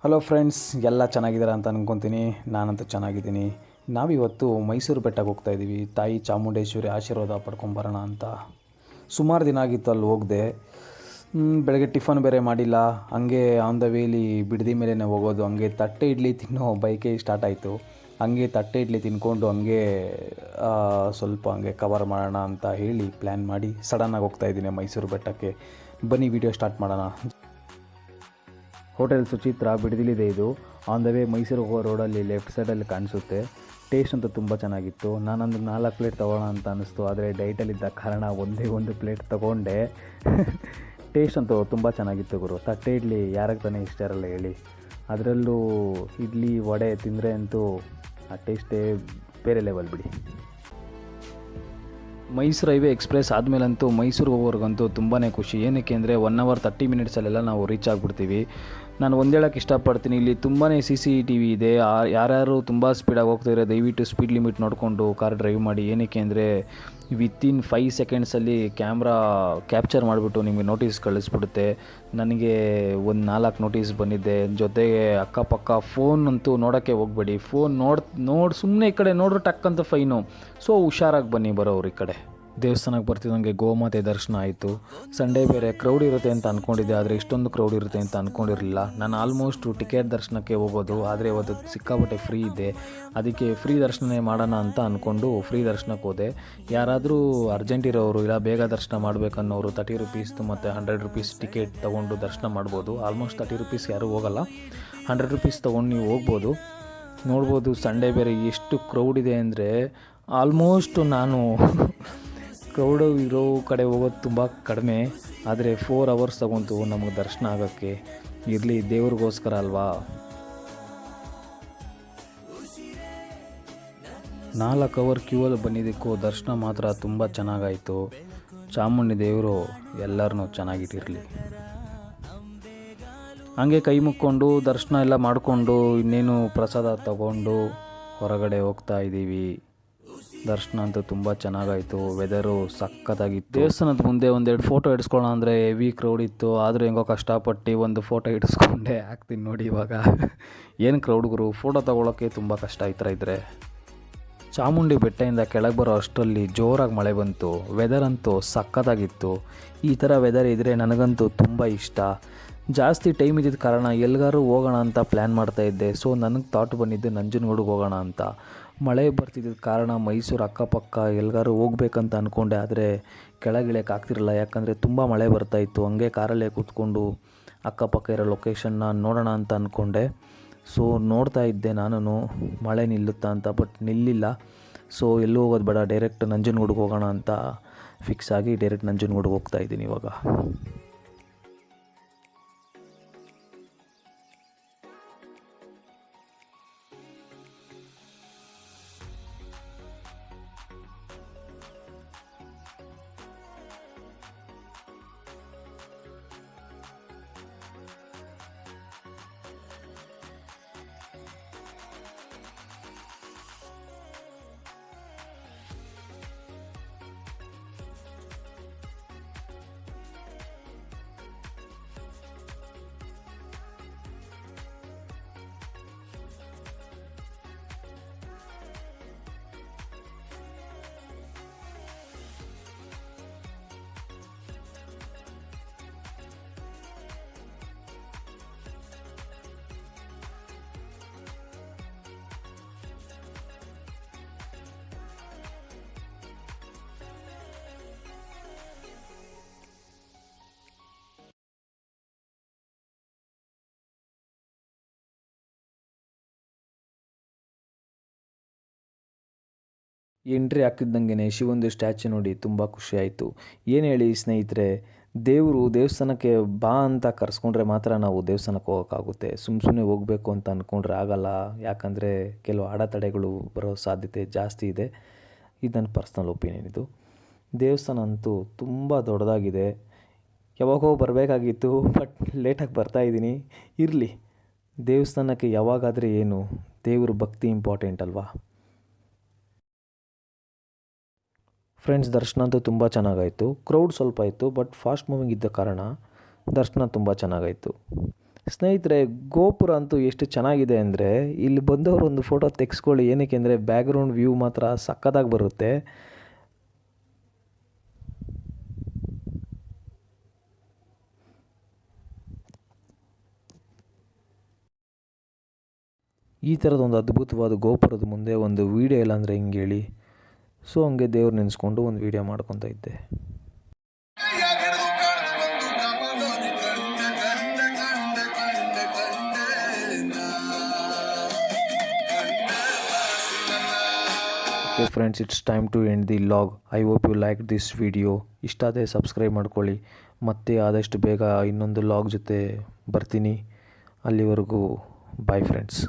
Hello friends, ಎಲ್ಲ ಚೆನ್ನಾಗಿದ್ದಾರೆ ಅಂತ ಅಂದ್ಕೊತೀನಿ. ನಾನಂತೂ ಚೆನ್ನಾಗಿದ್ದೀನಿ. ನಾವಿವತ್ತು ಮೈಸೂರು ಬೆಟ್ಟಕ್ಕೆ ಹೋಗ್ತಾಯಿದ್ದೀವಿ. ತಾಯಿ ಚಾಮುಂಡೇಶ್ವರಿ ಆಶೀರ್ವಾದ ಪಡ್ಕೊಂಬರೋಣ ಅಂತ. ಸುಮಾರು ದಿನ ಆಗಿತ್ತು ಅಲ್ಲಿ ಹೋಗದೆ. ಬೆಳಗ್ಗೆ ಟಿಫನ್ ಬೇರೆ ಮಾಡಿಲ್ಲ. ಹಂಗೆ ಆನ್ ದ ವೇಲಿ ಬಿಡದಿ ಮೇಲೇ ಹೋಗೋದು. ಹಂಗೆ ತಟ್ಟೆ ಇಡ್ಲಿ ತಿನ್ನೋ ಬೈಕೇ ಸ್ಟಾರ್ಟ್ ಆಯಿತು. ಹಂಗೆ ತಟ್ಟೆ ಇಡ್ಲಿ ತಿನ್ಕೊಂಡು ಹಂಗೆ ಸ್ವಲ್ಪ ಹಂಗೆ ಕವರ್ ಮಾಡೋಣ ಅಂತ ಹೇಳಿ ಪ್ಲ್ಯಾನ್ ಮಾಡಿ ಸಡನ್ನಾಗಿ ಹೋಗ್ತಾಯಿದ್ದೀನಿ ಮೈಸೂರು ಬೆಟ್ಟಕ್ಕೆ. ಬನ್ನಿ ವಿಡಿಯೋ ಸ್ಟಾರ್ಟ್ ಮಾಡೋಣ. ಹೋಟೆಲ್ ಸುಚಿತ್ರ ಬಿಡದಿಲಿದೆ. ಇದು ಆನ್ ದ ವೇ ಮೈಸೂರು ಹೋಗೋ ರೋಡಲ್ಲಿ ಲೆಫ್ಟ್ ಸೈಡಲ್ಲಿ ಕಾಣಿಸುತ್ತೆ. ಟೇಸ್ಟ್ ಅಂತೂ ತುಂಬ ಚೆನ್ನಾಗಿತ್ತು. ನಾನೊಂದು 4 ಪ್ಲೇಟ್ ತೊಗೊಳ್ಳೋಣ ಅಂತ ಅನ್ನಿಸ್ತು, ಆದರೆ ಡೈಟಲ್ಲಿದ್ದ ಕಾರಣ ಒಂದೇ ಒಂದು ಪ್ಲೇಟ್ ತೊಗೊಂಡೆ. ಟೇಸ್ಟ್ ಅಂತೂ ತುಂಬ ಚೆನ್ನಾಗಿತ್ತು ಗುರು. ತಟ್ಟೆ ಇಡ್ಲಿ ಯಾರಿಗೆ ತಾನೇ ಇಷ್ಟ ಇರಲ್ಲ ಹೇಳಿ. ಅದರಲ್ಲೂ ಇಡ್ಲಿ ವಡೆ ತಿಂದರೆ ಅಂತೂ ಆ ಟೇಸ್ಟೇ ಬೇರೆ ಲೆವೆಲ್ ಬಿಡಿ. ಮೈಸೂರು ಹೈವೇ ಎಕ್ಸ್ಪ್ರೆಸ್ ಆದಮೇಲಂತೂ ಮೈಸೂರಿಗೆ ಹೋಗೋರ್ಗಂತೂ ತುಂಬಾ ಖುಷಿ. ಏನಕ್ಕೆ ಅಂದರೆ 1 hour 30 minutesಲ್ಲೆಲ್ಲ ನಾವು ರೀಚ್ ಆಗಿಬಿಡ್ತೀವಿ. ನಾನು ಒಂದು ಹೇಳೋಕ್ಕೆ ಇಷ್ಟಪಡ್ತೀನಿ, ಇಲ್ಲಿ ತುಂಬಾ CCTV ಇದೆ. ಯಾರ್ಯಾರು ತುಂಬ ಸ್ಪೀಡಾಗಿ ಹೋಗ್ತಿದ್ರೆ ದಯವಿಟ್ಟು ಸ್ಪೀಡ್ ಲಿಮಿಟ್ ನೋಡಿಕೊಂಡು ಕಾರ್ ಡ್ರೈವ್ ಮಾಡಿ. ಏನಕ್ಕೆ ಅಂದರೆ ವಿತಿನ್ 5 secondsಲ್ಲಿ ಕ್ಯಾಮ್ರಾ ಕ್ಯಾಪ್ಚರ್ ಮಾಡಿಬಿಟ್ಟು ನಿಮಗೆ ನೋಟಿಸ್ ಕಳಿಸ್ಬಿಡುತ್ತೆ. ನನಗೆ ಒಂದು 4 ನೋಟಿಸ್ ಬಂದಿದ್ದೆ. ಜೊತೆಗೆ ಅಕ್ಕಪಕ್ಕ ಫೋನ್ ಅಂತೂ ನೋಡೋಕ್ಕೆ ಹೋಗಬೇಡಿ. ಫೋನ್ ನೋಡಿ ಸುಮ್ಮನೆ ಈ ಕಡೆ ನೋಡ್ರೆ ಟಕ್ಕಂತ ಫೈನು. ಸೊ ಹುಷಾರಾಗಿ ಬನ್ನಿ ಬರೋರು. ಈ ಕಡೆ ದೇವಸ್ಥಾನಕ್ಕೆ ಬರ್ತಿದ್ದಂಗೆ ಗೋಮಾತೆ ದರ್ಶನ ಆಯಿತು. ಸಂಡೇ ಬೇರೆ ಕ್ರೌಡ್ ಇರುತ್ತೆ ಅಂತ ಅಂದ್ಕೊಂಡಿದ್ದೆ, ಆದರೆ ಇಷ್ಟೊಂದು ಕ್ರೌಡ್ ಇರುತ್ತೆ ಅಂತ ಅಂದ್ಕೊಂಡಿರಲಿಲ್ಲ. ನಾನು ಆಲ್ಮೋಸ್ಟು ಟಿಕೆಟ್ ದರ್ಶನಕ್ಕೆ ಹೋಗೋದು, ಆದರೆ ಇವತ್ತು ಸಿಕ್ಕಾಪಟ್ಟೆ ಫ್ರೀ ಇದೆ. ಅದಕ್ಕೆ ಫ್ರೀ ದರ್ಶನ ಮಾಡೋಣ ಅಂತ ಅಂದ್ಕೊಂಡು ಫ್ರೀ ದರ್ಶನಕ್ಕೆ ಹೋದೆ. ಯಾರಾದರೂ ಅರ್ಜೆಂಟ್ ಇರೋರು ಇಲ್ಲ ಬೇಗ ದರ್ಶನ ಮಾಡಬೇಕನ್ನೋರು 30 rupees ಮತ್ತು 100 rupees ಟಿಕೆಟ್ ತೊಗೊಂಡು ದರ್ಶನ ಮಾಡ್ಬೋದು. ಆಲ್ಮೋಸ್ಟ್ 30 rupees ಯಾರೂ ಹೋಗಲ್ಲ, 100 rupees ತೊಗೊಂಡು ನೀವು ಹೋಗ್ಬೋದು. ನೋಡ್ಬೋದು ಸಂಡೇ ಬೇರೆ ಎಷ್ಟು ಕ್ರೌಡ್ ಇದೆ ಅಂದರೆ ಆಲ್ಮೋಸ್ಟ್ ನಾನು ಕ್ರೌಡು ಇರೋ ಕಡೆ ಹೋಗೋದು ತುಂಬ ಕಡಿಮೆ. ಆದರೆ 4 hours ತಗೊಂತು ನಮಗೆ ದರ್ಶನ ಆಗೋಕ್ಕೆ. ಇರಲಿ, ದೇವ್ರಿಗೋಸ್ಕರ ಅಲ್ವಾ. 4 hour ಕ್ಯೂವಲ್ಲಿ ಬಂದಿದ್ದಕ್ಕೂ ದರ್ಶನ ಮಾತ್ರ ತುಂಬ ಚೆನ್ನಾಗಾಯಿತು. ಚಾಮುಂಡಿ ದೇವರು ಎಲ್ಲರನ್ನೂ ಚೆನ್ನಾಗಿಟ್ಟಿರಲಿ. ಹಂಗೆ ಕೈ ಮುಕ್ಕೊಂಡು ದರ್ಶನ ಎಲ್ಲ ಮಾಡಿಕೊಂಡು ಇನ್ನೇನು ಪ್ರಸಾದ ತಗೊಂಡು ಹೊರಗಡೆ ಹೋಗ್ತಾ ಇದ್ದೀವಿ. ದರ್ಶನ ಅಂತೂ ತುಂಬ ಚೆನ್ನಾಗಾಯಿತು. ವೆದರು ಸಖತ್ತಾಗಿತ್ತು. ದೇವಸ್ಥಾನದ ಮುಂದೆ 1-2 ಫೋಟೋ ಇಡಿಸ್ಕೊಳ್ಳೋಣ ಅಂದರೆ ಹೆವಿ ಕ್ರೌಡ್ ಇತ್ತು. ಆದರೂ ಹೆಂಗೋ ಕಷ್ಟಪಟ್ಟು ಒಂದು ಫೋಟೋ ಇಡಿಸ್ಕೊಂಡೆ ಹಾಕ್ತೀನಿ ನೋಡಿ. ಇವಾಗ ಏನು ಕ್ರೌಡ್ಗರು, ಫೋಟೋ ತೊಗೊಳೋಕ್ಕೆ ತುಂಬ ಕಷ್ಟ ಈ ಥರ ಇದ್ದರೆ. ಚಾಮುಂಡಿ ಬೆಟ್ಟದಿಂದ ಕೆಳಗೆ ಬರೋ ಅಷ್ಟರಲ್ಲಿ ಜೋರಾಗಿ ಮಳೆ ಬಂತು. ವೆದರ್ ಅಂತೂ ಸಖತ್ತಾಗಿತ್ತು. ಈ ಥರ ವೆದರ್ ಇದ್ದರೆ ನನಗಂತೂ ತುಂಬ ಇಷ್ಟ. ಜಾಸ್ತಿ ಟೈಮ್ ಇದ್ದಿದ್ದ ಕಾರಣ ಎಲ್ಲಿಗಾರು ಹೋಗೋಣ ಅಂತ ಪ್ಲ್ಯಾನ್ ಮಾಡ್ತಾಯಿದ್ದೆ. ಸೊ ನನಗೆ ಥಾಟ್ ಬಂದಿದ್ದು ನಂಜನಗೂಡಿಗೆ ಹೋಗೋಣ ಅಂತ. ಮಳೆ ಬರ್ತಿದ್ದ ಕಾರಣ ಮೈಸೂರು ಅಕ್ಕಪಕ್ಕ ಎಲ್ಲಿಗಾರು ಹೋಗ್ಬೇಕಂತ ಅಂದ್ಕೊಂಡೆ, ಆದರೆ ಕೆಳಗಿಳಿಯೋಕೆ ಆಗ್ತಿರಲಿಲ್ಲ. ಯಾಕಂದರೆ ತುಂಬ ಮಳೆ ಬರ್ತಾಯಿತ್ತು. ಹಂಗೆ ಕಾರಲ್ಲೇ ಕೂತ್ಕೊಂಡು ಅಕ್ಕಪಕ್ಕ ಇರೋ ಲೊಕೇಶನ್ನ ನೋಡೋಣ ಅಂತ ಅಂದ್ಕೊಂಡೆ. ಸೊ ನೋಡ್ತಾ ಇದ್ದೆ ನಾನು ಮಳೆ ನಿಲ್ಲುತ್ತಾ ಅಂತ, ಬಟ್ ನಿಲ್ಲಿಲ್ಲ. ಸೊ ಎಲ್ಲೂ ಹೋಗೋದು ಬೇಡ, ಡೈರೆಕ್ಟ್ ನಂಜನಗೂಡಿಗೆ ಹೋಗೋಣ ಅಂತ ಫಿಕ್ಸ್ ಆಗಿ ಡೈರೆಕ್ಟ್ ನಂಜನಗೂಡಿಗೆ ಹೋಗ್ತಾಯಿದ್ದೀನಿ ಇವಾಗ. ಎಂಟ್ರಿ ಆಗ್ತಿದ್ದಂಗೆ ಶಿವಂದು ಸ್ಟ್ಯಾಚು ನೋಡಿ ತುಂಬ ಖುಷಿಯಾಯಿತು. ಏನು ಹೇಳಿ ಸ್ನೇಹಿತರೆ, ದೇವಸ್ಥಾನಕ್ಕೆ ಬಾ ಅಂತ ಕರೆಸ್ಕೊಂಡ್ರೆ ಮಾತ್ರ ನಾವು ದೇವಸ್ಥಾನಕ್ಕೆ ಹೋಗೋಕ್ಕಾಗುತ್ತೆ. ಸುಮ್ಮನೆ ಹೋಗಬೇಕು ಅಂತ ಅಂದ್ಕೊಂಡ್ರೆ ಆಗಲ್ಲ. ಯಾಕಂದರೆ ಕೆಲವು ಅಡೆತಡೆಗಳು ಬರೋ ಸಾಧ್ಯತೆ ಜಾಸ್ತಿ ಇದೆ. ಇದು ನನ್ನ ಪರ್ಸ್ನಲ್ ಒಪಿನಿಯನ್. ಇದು ದೇವಸ್ಥಾನ ಅಂತೂ ತುಂಬ ದೊಡ್ಡದಾಗಿದೆ. ಯಾವಾಗೋ ಬರಬೇಕಾಗಿತ್ತು, ಬಟ್ ಲೇಟಾಗಿ ಬರ್ತಾಯಿದ್ದೀನಿ. ಇರಲಿ, ದೇವಸ್ಥಾನಕ್ಕೆ ಯಾವಾಗಾದರೆ ಏನು, ದೇವ್ರ ಭಕ್ತಿ ಇಂಪಾರ್ಟೆಂಟ್ ಅಲ್ವಾ. ಫ್ರೆಂಡ್ಸ್, ದರ್ಶನ ಅಂತೂ ತುಂಬ ಚೆನ್ನಾಗಾಯಿತು. ಕ್ರೌಡ್ ಸ್ವಲ್ಪ ಇತ್ತು, ಬಟ್ ಫಾಸ್ಟ್ ಮೂವಿಂಗ್ ಇದ್ದ ಕಾರಣ ದರ್ಶನ ತುಂಬ ಚೆನ್ನಾಗಾಯಿತು. ಸ್ನೇಹಿತರೆ, ಗೋಪುರ ಅಂತೂ ಎಷ್ಟು ಚೆನ್ನಾಗಿದೆ ಅಂದರೆ ಇಲ್ಲಿ ಬಂದವರು ಒಂದು ಫೋಟೋ ತೆಗೆಸ್ಕೊಳ್ಳಿ. ಏನಕ್ಕೆ ಅಂದರೆ ಬ್ಯಾಕ್ಗ್ರೌಂಡ್ ವ್ಯೂ ಮಾತ್ರ ಸಕ್ಕತ್ತಾಗಿ ಬರುತ್ತೆ. ಈ ಥರದ ಒಂದು ಅದ್ಭುತವಾದ ಗೋಪುರದ ಮುಂದೆ ಒಂದು ವೀಡಿಯೋ ಇಲ್ಲ ಅಂದರೆ ಹಿಂಗೆ ಹೇಳಿ. ಸೊ ಹಂಗೆ ದೇವ್ರು ನೆನೆಸ್ಕೊಂಡು ಒಂದು ವೀಡಿಯೋ ಮಾಡ್ಕೊತಾ ಇದ್ದೆ. Okay friends, it's time to end the log. I hope you like this video. ಇಷ್ಟ ಆದರೆ ಸಬ್ಸ್ಕ್ರೈಬ್ ಮಾಡ್ಕೊಳ್ಳಿ. ಮತ್ತೆ ಆದಷ್ಟು ಬೇಗ ಇನ್ನೊಂದು ಲಾಗ್ ಜೊತೆ ಬರ್ತೀನಿ. ಅಲ್ಲಿವರೆಗೂ ಬಾಯ್ ಫ್ರೆಂಡ್ಸ್.